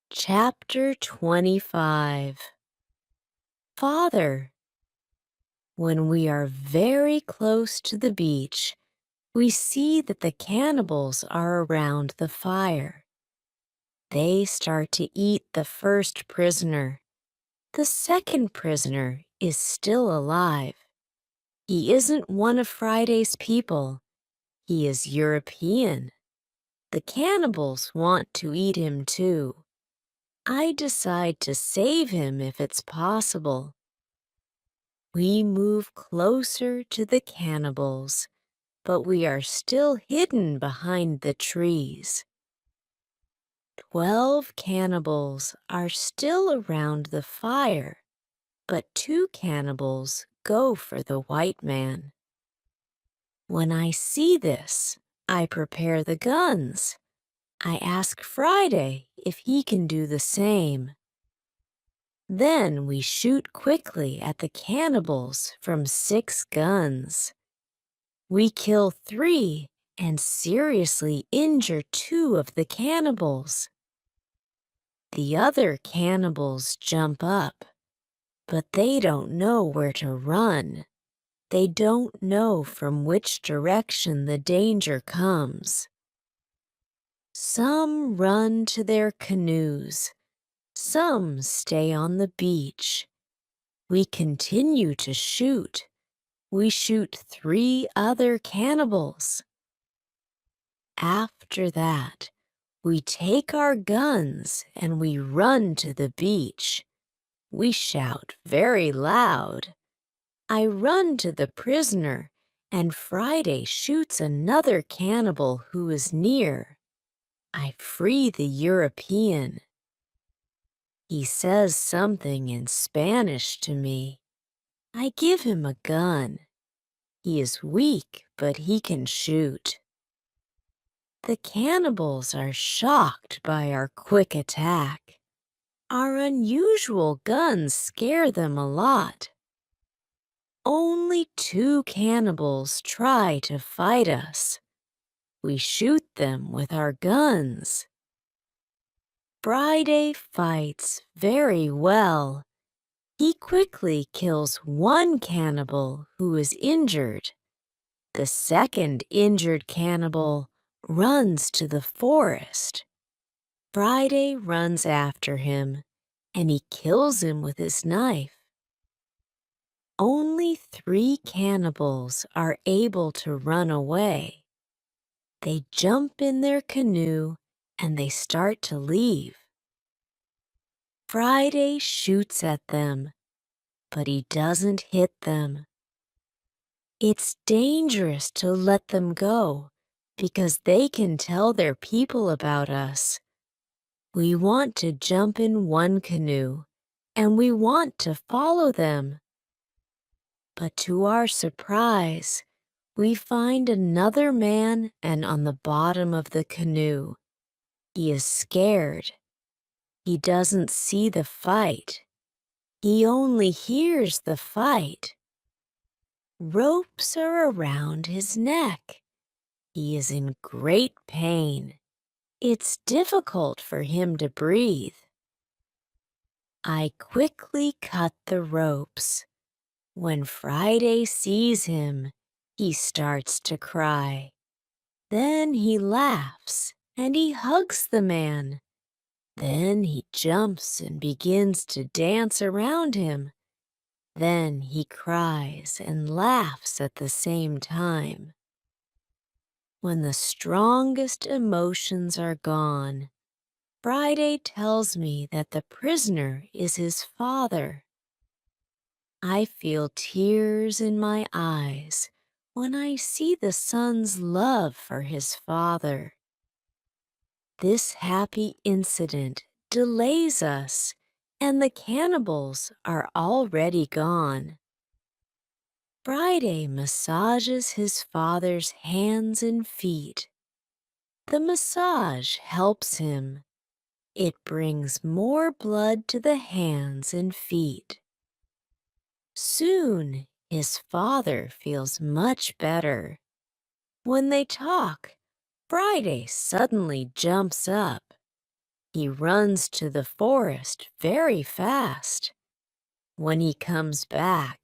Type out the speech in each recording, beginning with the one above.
Chapter 25. Father. When we are very close to the beach, we see that the cannibals are around the fire. They start to eat the first prisoner. The second prisoner is still alive. He isn't one of Friday's people. He is European. The cannibals want to eat him too. I decide to save him if it's possible. We move closer to the cannibals, but we are still hidden behind the trees. 12 cannibals are still around the fire, but 2 cannibals go for the white man. When I see this, I prepare the guns. I ask Friday if he can do the same. Then we shoot quickly at the cannibals from 6 guns. We kill 3 and seriously injure 2 of the cannibals. The other cannibals jump up, but they don't know where to run. They don't know from which direction the danger comes. Some run to their canoes. Some stay on the beach. We continue to shoot. We shoot 3 other cannibals. After that, we take our guns and we run to the beach. We shout very loud. I run to the prisoner, and Friday shoots another cannibal who is near. I free the European. He says something in Spanish to me. I give him a gun. He is weak, but he can shoot. The cannibals are shocked by our quick attack. Our unusual guns scare them a lot. Only 2 cannibals try to fight us. We shoot them with our guns. Friday fights very well. He quickly kills 1 cannibal who is injured. The second injured cannibal runs to the forest. Friday runs after him, and he kills him with his knife. Only 3 cannibals are able to run away. They jump in their canoe, and they start to leave. Friday shoots at them, but he doesn't hit them. It's dangerous to let them go, because they can tell their people about us. We want to jump in one canoe, and we want to follow them. But to our surprise, we find another man and on the bottom of the canoe. He is scared. He doesn't see the fight. He only hears the fight. Ropes are around his neck. He is in great pain. It's difficult for him to breathe. I quickly cut the ropes. When Friday sees him, he starts to cry. Then he laughs and he hugs the man. Then he jumps and begins to dance around him. Then he cries and laughs at the same time. When the strongest emotions are gone, Friday tells me that the prisoner is his father. I feel tears in my eyes when I see the son's love for his father. This happy incident delays us, and the cannibals are already gone. Friday massages his father's hands and feet. The massage helps him. It brings more blood to the hands and feet. Soon, his father feels much better. When they talk, Friday suddenly jumps up. He runs to the forest very fast. When he comes back,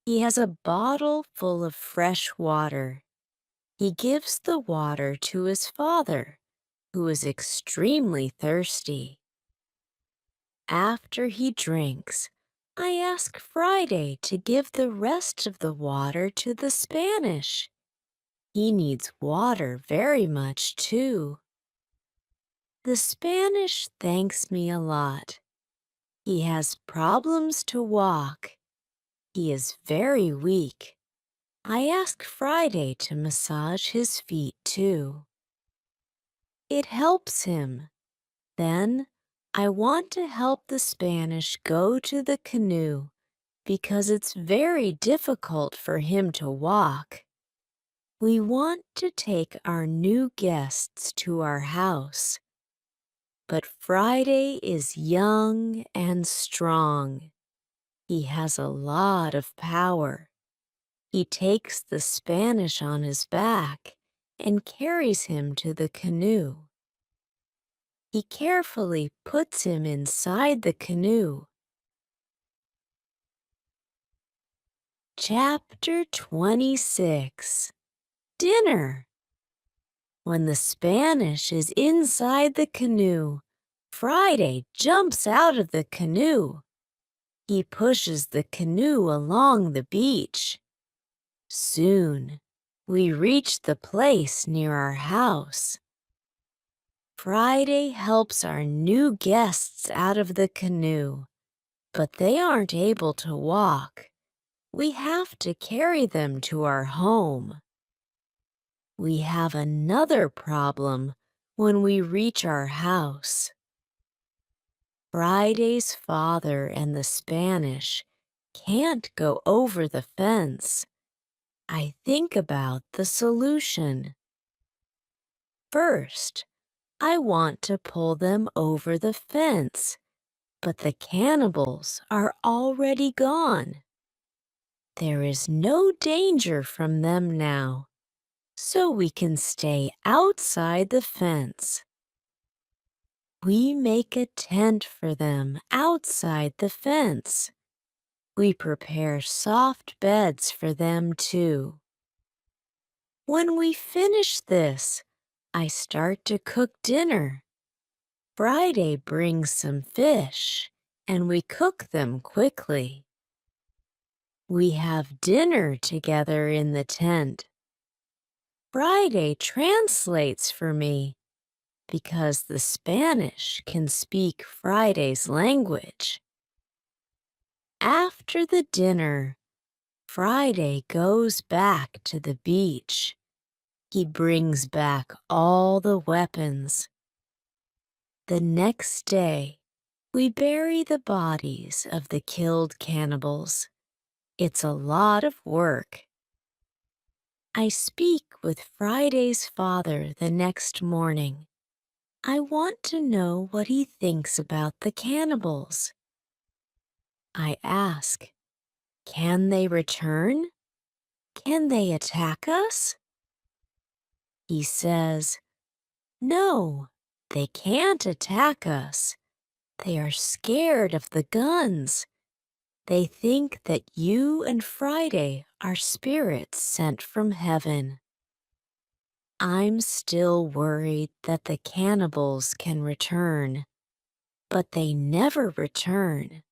he has a bottle full of fresh water. He gives the water to his father, who is extremely thirsty. After he drinks, I ask Friday to give the rest of the water to the Spanish. He needs water very much, too. The Spanish thanks me a lot. He has problems to walk. He is very weak. I ask Friday to massage his feet, too. It helps him. Then, I want to help the Spanish go to the canoe because it's very difficult for him to walk. We want to take our new guests to our house. But Friday is young and strong. He has a lot of power. He takes the Spanish on his back and carries him to the canoe. He carefully puts him inside the canoe. Chapter 26. Dinner. When the Spanish is inside the canoe, Friday jumps out of the canoe. He pushes the canoe along the beach. Soon, we reach the place near our house. Friday helps our new guests out of the canoe, but they aren't able to walk. We have to carry them to our home. We have another problem when we reach our house. Friday's father and the Spanish can't go over the fence. I think about the solution. First, I want to pull them over the fence, but the cannibals are already gone. There is no danger from them now, so we can stay outside the fence. We make a tent for them outside the fence. We prepare soft beds for them too. When we finish this, I start to cook dinner. Friday brings some fish, and we cook them quickly. We have dinner together in the tent. Friday translates for me because the Spanish can speak Friday's language. After the dinner, Friday goes back to the beach. He brings back all the weapons. The next day, we bury the bodies of the killed cannibals. It's a lot of work. I speak with Friday's father the next morning. I want to know what he thinks about the cannibals. I ask, can they return? Can they attack us? He says, no, they can't attack us. They are scared of the guns. They think that you and Friday are spirits sent from heaven. I'm still worried that the cannibals can return, but they never return.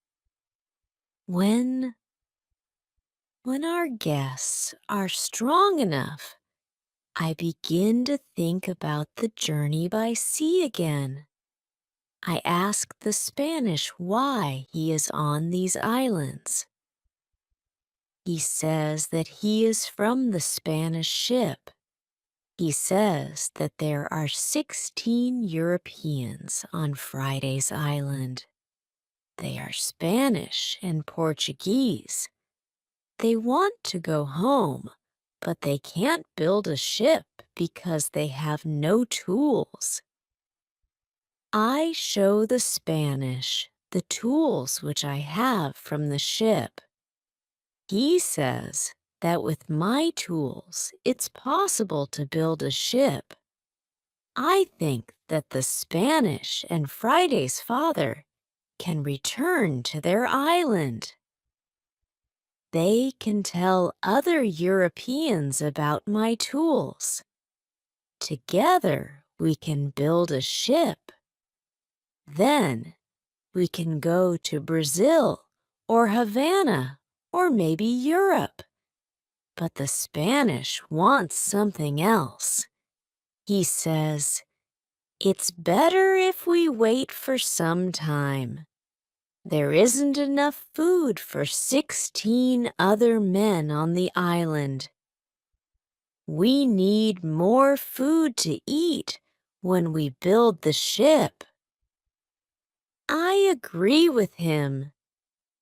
When our guests are strong enough, I begin to think about the journey by sea again. I ask the Spanish why he is on these islands. He says that he is from the Spanish ship. He says that there are 16 Europeans on Friday's island. They are Spanish and Portuguese. They want to go home, but they can't build a ship because they have no tools. I show the Spanish the tools which I have from the ship. He says that with my tools, it's possible to build a ship. I think that the Spanish and Friday's father can return to their island. They can tell other Europeans about my tools. Together, we can build a ship. Then, we can go to Brazil or Havana or maybe Europe. But the Spanish wants something else. He says, "It's better if we wait for some time. There isn't enough food for 16 other men on the island. We need more food to eat when we build the ship." I agree with him.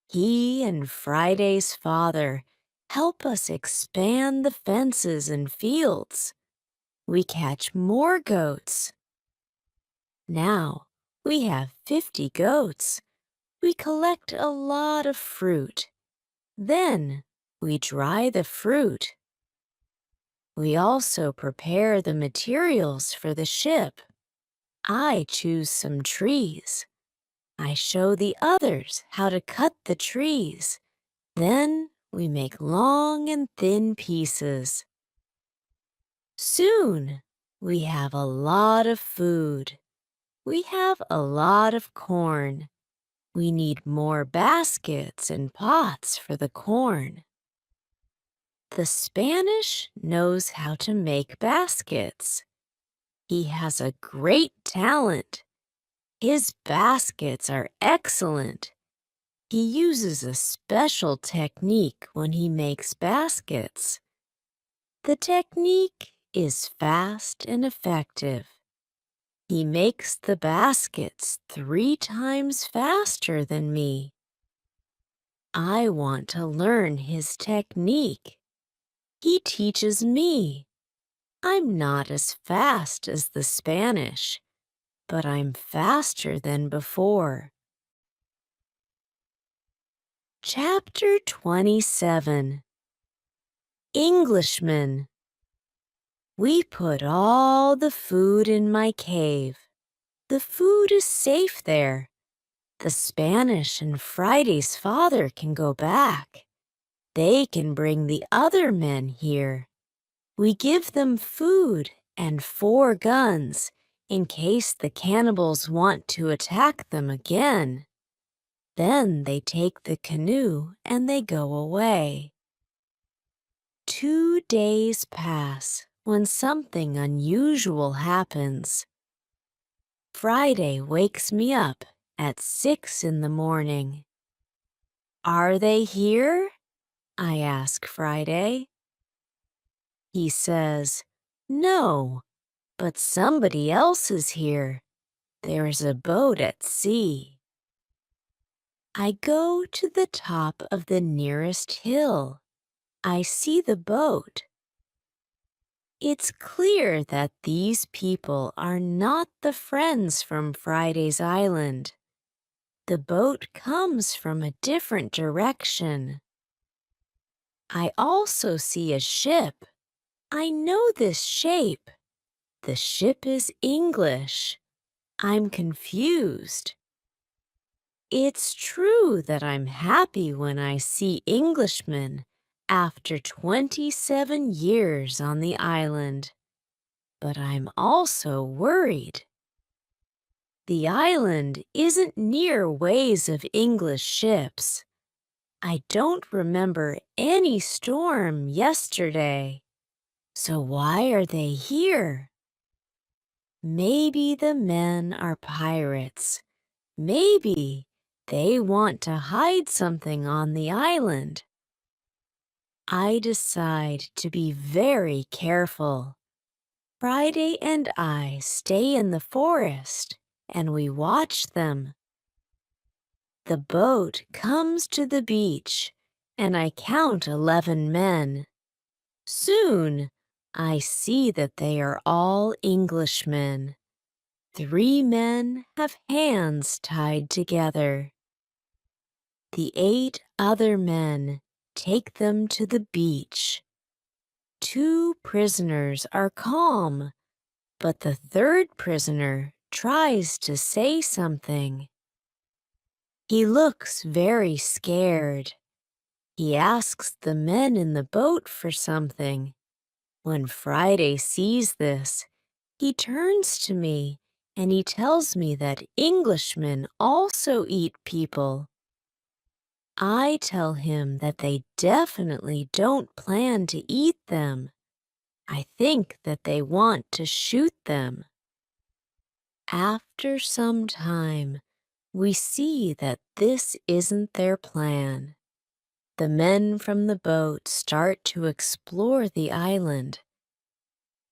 He and Friday's father help us expand the fences and fields. We catch more goats. Now we have 50 goats. We collect a lot of fruit. Then we dry the fruit. We also prepare the materials for the ship. I choose some trees. I show the others how to cut the trees. Then we make long and thin pieces. Soon we have a lot of food. We have a lot of corn. We need more baskets and pots for the corn. The Spanish knows how to make baskets. He has a great talent. His baskets are excellent. He uses a special technique when he makes baskets. The technique is fast and effective. He makes the baskets 3 times faster than me. I want to learn his technique. He teaches me. I'm not as fast as the Spanish, but I'm faster than before. Chapter 27. Englishmen. We put all the food in my cave. The food is safe there. The Spanish and Friday's father can go back. They can bring the other men here. We give them food and 4 guns in case the cannibals want to attack them again. Then they take the canoe and they go away. 2 days pass when something unusual happens. Friday wakes me up at 6 in the morning. "Are they here?" I ask Friday. He says, "No, but somebody else is here. There's a boat at sea." I go to the top of the nearest hill. I see the boat. It's clear that these people are not the friends from Friday's island. The boat comes from a different direction. I also see a ship. I know this shape. The ship is English. I'm confused. It's true that I'm happy when I see Englishmen after 27 years on the island, but I'm also worried. The island isn't near ways of English ships. I don't remember any storm yesterday. So why are they here? Maybe the men are pirates. Maybe they want to hide something on the island. I decide to be very careful. Friday and I stay in the forest and we watch them. The boat comes to the beach and I count 11 men. Soon, I see that they are all Englishmen. 3 men have hands tied together. The 8 other men take them to the beach. 2 prisoners are calm, But the third prisoner tries to say something. He looks very scared. He asks the men in the boat for something. When Friday sees this, he turns to me and he tells me that Englishmen also eat people. I tell him that they definitely don't plan to eat them. I think that they want to shoot them. After some time, we see that this isn't their plan. The men from the boat start to explore the island.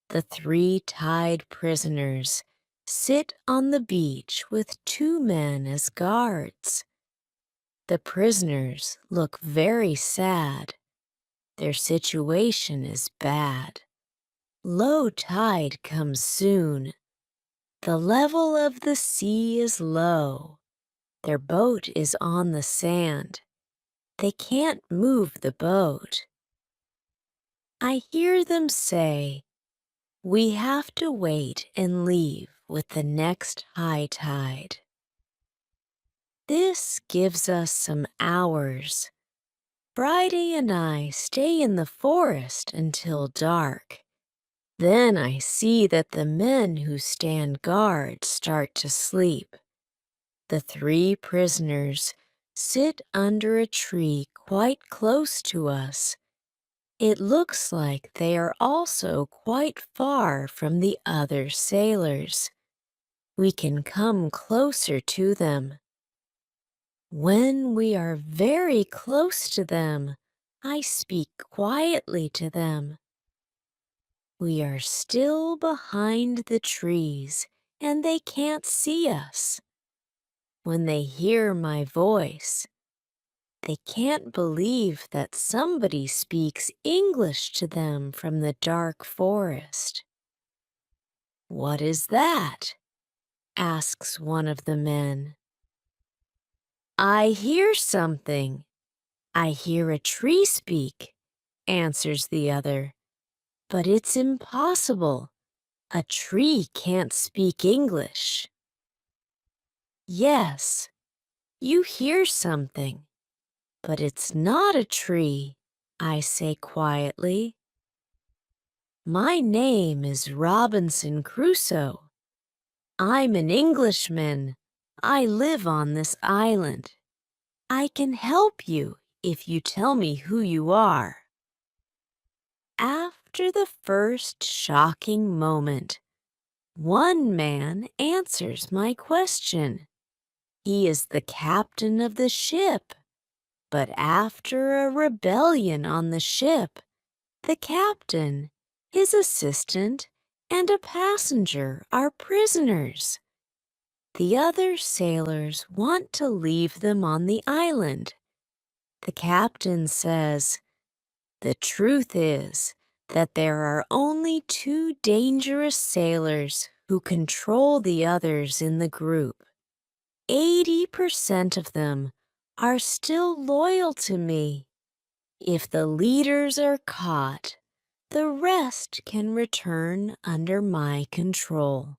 The three tied prisoners sit on the beach with two men as guards. The prisoners look very sad. Their situation is bad. Low tide comes soon. The level of the sea is low. Their boat is on the sand. They can't move the boat. I hear them say, "We have to wait and leave with the next high tide." This gives us some hours. Friday and I stay in the forest until dark. Then I see that the men who stand guard start to sleep. The three prisoners sit under a tree quite close to us. It looks like they are also quite far from the other sailors. We can come closer to them. When we are very close to them, I speak quietly to them. We are still behind the trees, and they can't see us. When they hear my voice, they can't believe that somebody speaks English to them from the dark forest. "What is that?" asks one of the men. "I hear something. I hear a tree speak," answers the other. "But it's impossible. A tree can't speak English." "Yes, you hear something, but it's not a tree," I say quietly. "My name is Robinson Crusoe. I'm an Englishman. I live on this island. I can help you if you tell me who you are." After the first shocking moment, one man answers my question. He is the captain of the ship. But after a rebellion on the ship, the captain, his assistant, and a passenger are prisoners. The other sailors want to leave them on the island. The captain says, "The truth is that there are only two dangerous sailors who control the others in the group. 80% of them are still loyal to me. If the leaders are caught, the rest can return under my control."